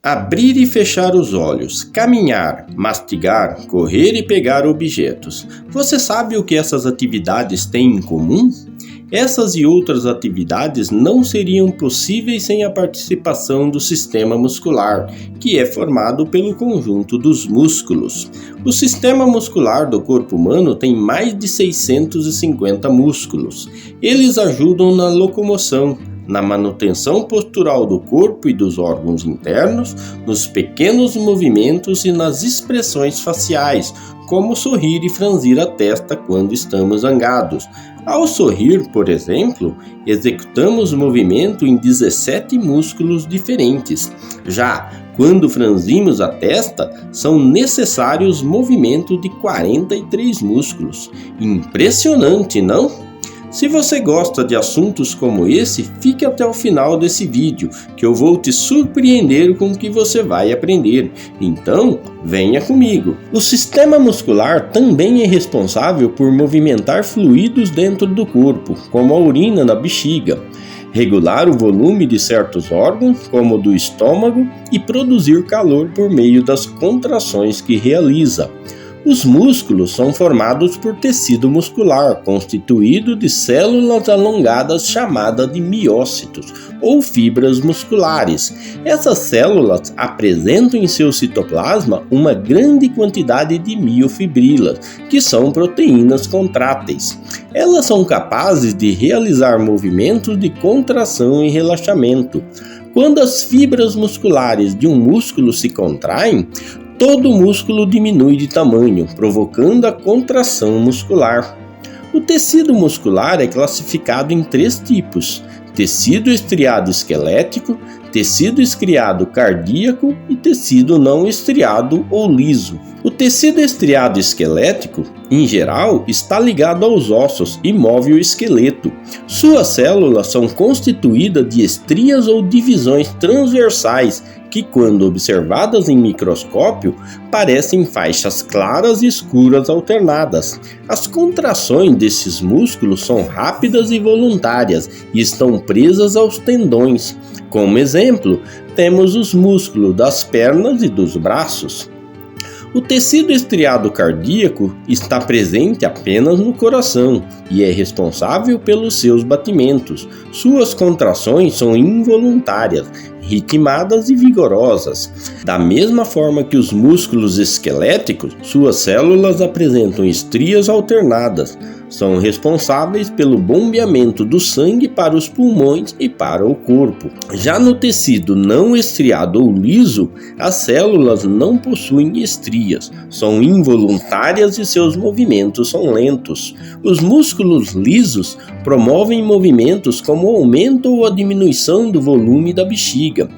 Abrir e fechar os olhos, caminhar, mastigar, correr e pegar objetos. Você sabe o que essas atividades têm em comum? Essas e outras atividades não seriam possíveis sem a participação do sistema muscular, que é formado pelo conjunto dos músculos. O sistema muscular do corpo humano tem mais de 650 músculos. Eles ajudam na locomoção, na manutenção postural do corpo e dos órgãos internos, nos pequenos movimentos e nas expressões faciais, como sorrir e franzir a testa quando estamos zangados. Ao sorrir, por exemplo, executamos movimento em 17 músculos diferentes. Já quando franzimos a testa, são necessários movimentos de 43 músculos. Impressionante, não? Se você gosta de assuntos como esse, fique até o final desse vídeo, que eu vou te surpreender com o que você vai aprender. Então, venha comigo! O sistema muscular também é responsável por movimentar fluidos dentro do corpo, como a urina na bexiga, regular o volume de certos órgãos, como o do estômago, e produzir calor por meio das contrações que realiza. Os músculos são formados por tecido muscular, constituído de células alongadas chamadas de miócitos, ou fibras musculares. Essas células apresentam em seu citoplasma uma grande quantidade de miofibrilas, que são proteínas contráteis. Elas são capazes de realizar movimentos de contração e relaxamento. Quando as fibras musculares de um músculo se contraem, todo o músculo diminui de tamanho, provocando a contração muscular. O tecido muscular é classificado em 3 tipos: tecido estriado esquelético, tecido estriado cardíaco e tecido não estriado ou liso. O tecido estriado esquelético, em geral, está ligado aos ossos e move o esqueleto. Suas células são constituídas de estrias ou divisões transversais que, quando observadas em microscópio, parecem faixas claras e escuras alternadas. As contrações desses músculos são rápidas e voluntárias e estão presas aos tendões. Como exemplo, temos os músculos das pernas e dos braços. O tecido estriado cardíaco está presente apenas no coração e é responsável pelos seus batimentos. Suas contrações são involuntárias, ritmadas e vigorosas. Da mesma forma que os músculos esqueléticos, suas células apresentam estrias alternadas. São responsáveis pelo bombeamento do sangue para os pulmões e para o corpo. Já no tecido não estriado ou liso, as células não possuem estrias, são involuntárias e seus movimentos são lentos. Os músculos lisos promovem movimentos como o aumento ou a diminuição do volume da bexiga,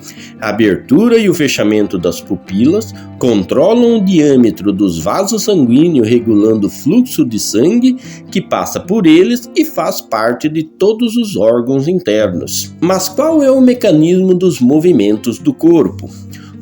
a abertura e o fechamento das pupilas, controlam o diâmetro dos vasos sanguíneos, regulando o fluxo de sangue que passa por eles e faz parte de todos os órgãos internos. Mas qual é o mecanismo dos movimentos do corpo?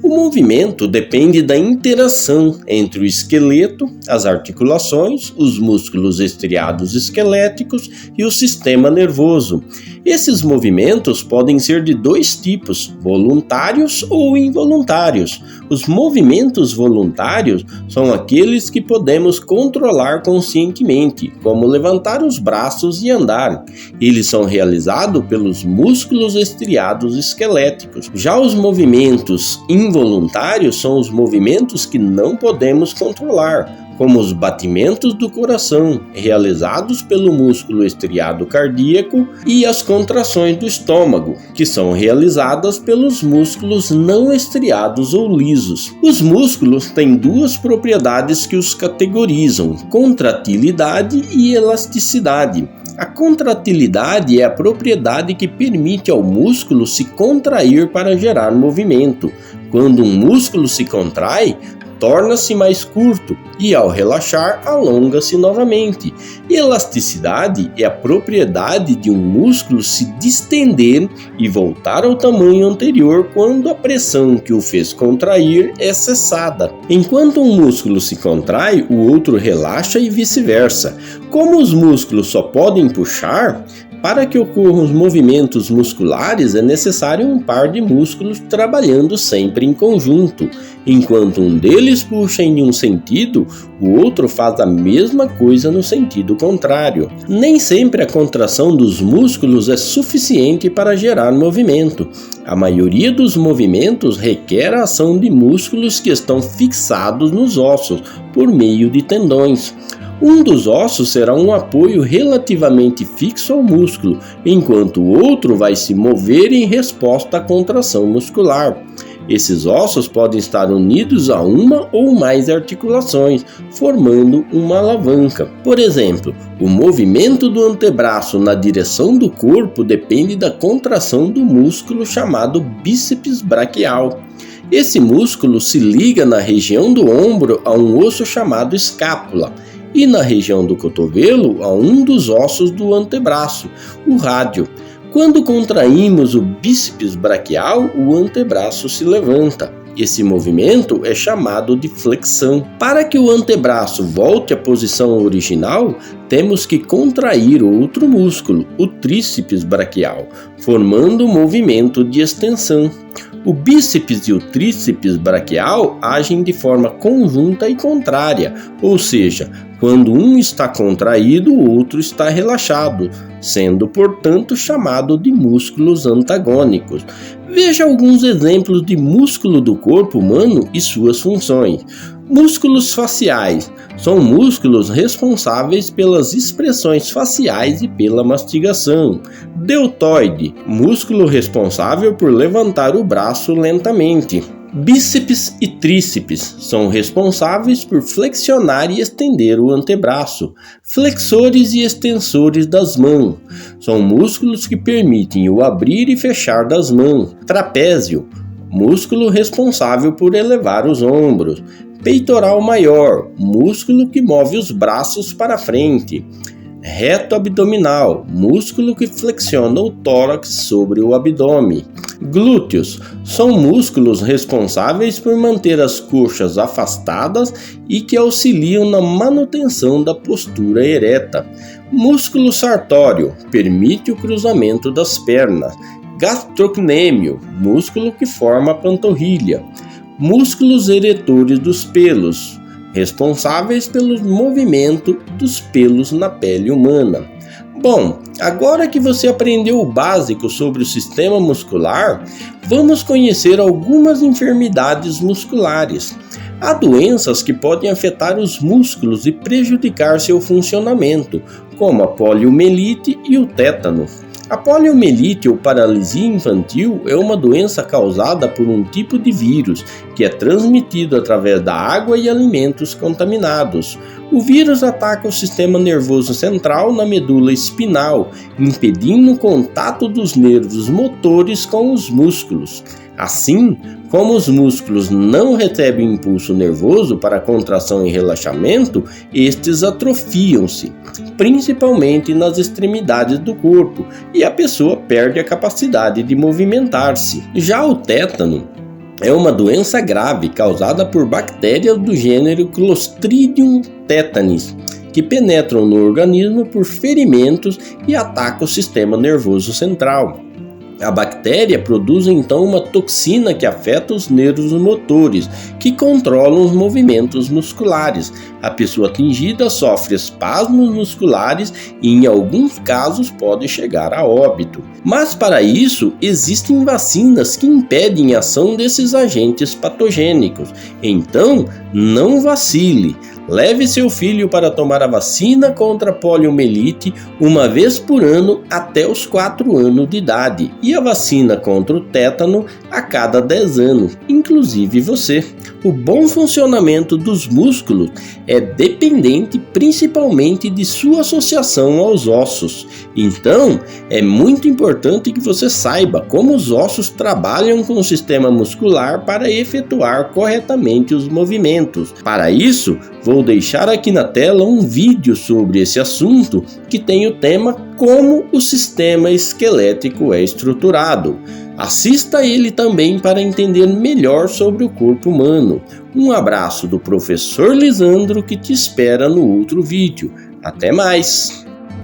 O movimento depende da interação entre o esqueleto, as articulações, os músculos estriados esqueléticos e o sistema nervoso. Esses movimentos podem ser de 2 tipos, voluntários ou involuntários. Os movimentos voluntários são aqueles que podemos controlar conscientemente, como levantar os braços e andar. Eles são realizados pelos músculos estriados esqueléticos. Já os movimentos involuntários são os movimentos que não podemos controlar, como os batimentos do coração, realizados pelo músculo estriado cardíaco, e as contrações do estômago, que são realizadas pelos músculos não estriados ou lisos. Os músculos têm 2 propriedades que os categorizam: contratilidade e elasticidade. A contratilidade é a propriedade que permite ao músculo se contrair para gerar movimento. Quando um músculo se contrai, torna-se mais curto e, ao relaxar, alonga-se novamente. Elasticidade é a propriedade de um músculo se distender e voltar ao tamanho anterior quando a pressão que o fez contrair é cessada. Enquanto um músculo se contrai, o outro relaxa e vice-versa. Como os músculos só podem puxar, Para que ocorram os movimentos musculares, é necessário um par de músculos trabalhando sempre em conjunto. Enquanto um deles puxa em um sentido, o outro faz a mesma coisa no sentido contrário. Nem sempre a contração dos músculos é suficiente para gerar movimento. A maioria dos movimentos requer a ação de músculos que estão fixados nos ossos por meio de tendões. Um dos ossos será um apoio relativamente fixo ao músculo, enquanto o outro vai se mover em resposta à contração muscular. Esses ossos podem estar unidos a uma ou mais articulações, formando uma alavanca. Por exemplo, o movimento do antebraço na direção do corpo depende da contração do músculo chamado bíceps braquial. Esse músculo se liga na região do ombro a um osso chamado escápula e na região do cotovelo a um dos ossos do antebraço, o rádio. Quando contraímos o bíceps braquial, o antebraço se levanta. Esse movimento é chamado de flexão. Para que o antebraço volte à posição original, temos que contrair outro músculo, o tríceps braquial, formando o movimento de extensão. O bíceps e o tríceps braquial agem de forma conjunta e contrária, ou seja, quando um está contraído, o outro está relaxado, sendo, portanto, chamado de músculos antagônicos. Veja alguns exemplos de músculo do corpo humano e suas funções. Músculos faciais são músculos responsáveis pelas expressões faciais e pela mastigação. Deltoide, músculo responsável por levantar o braço lentamente. Bíceps e tríceps são responsáveis por flexionar e estender o antebraço. Flexores e extensores das mãos são músculos que permitem o abrir e fechar das mãos. Trapézio, músculo responsável por elevar os ombros. Peitoral maior, músculo que move os braços para frente. Reto abdominal, músculo que flexiona o tórax sobre o abdômen. Glúteos são músculos responsáveis por manter as coxas afastadas e que auxiliam na manutenção da postura ereta. Músculo sartório permite o cruzamento das pernas. Gastrocnêmio, músculo que forma a panturrilha. Músculos eretores dos pelos, responsáveis pelo movimento dos pelos na pele humana. Bom, agora que você aprendeu o básico sobre o sistema muscular, vamos conhecer algumas enfermidades musculares. Há doenças que podem afetar os músculos e prejudicar seu funcionamento, como a poliomielite e o tétano. A poliomielite ou paralisia infantil é uma doença causada por um tipo de vírus que é transmitido através da água e alimentos contaminados. O vírus ataca o sistema nervoso central na medula espinal, impedindo o contato dos nervos motores com os músculos. Assim, como os músculos não recebem impulso nervoso para contração e relaxamento, estes atrofiam-se, principalmente nas extremidades do corpo, e a pessoa perde a capacidade de movimentar-se. Já o tétano é uma doença grave causada por bactérias do gênero Clostridium tetanis, que penetram no organismo por ferimentos e atacam o sistema nervoso central. A bactéria produz então uma toxina que afeta os nervos motores, que controlam os movimentos musculares. A pessoa atingida sofre espasmos musculares e, em alguns casos, pode chegar a óbito. Mas para isso, existem vacinas que impedem a ação desses agentes patogênicos. Então, não vacile. Leve seu filho para tomar a vacina contra a poliomielite uma vez por ano até os 4 anos de idade e a vacina contra o tétano a cada 10 anos, inclusive você. O bom funcionamento dos músculos é dependente principalmente de sua associação aos ossos. Então, é muito importante que você saiba como os ossos trabalham com o sistema muscular para efetuar corretamente os movimentos. Para isso, vou deixar aqui na tela um vídeo sobre esse assunto que tem o tema Como o sistema esquelético é estruturado. Assista ele também para entender melhor sobre o corpo humano. Um abraço do professor Lisandro que te espera no outro vídeo. Até mais!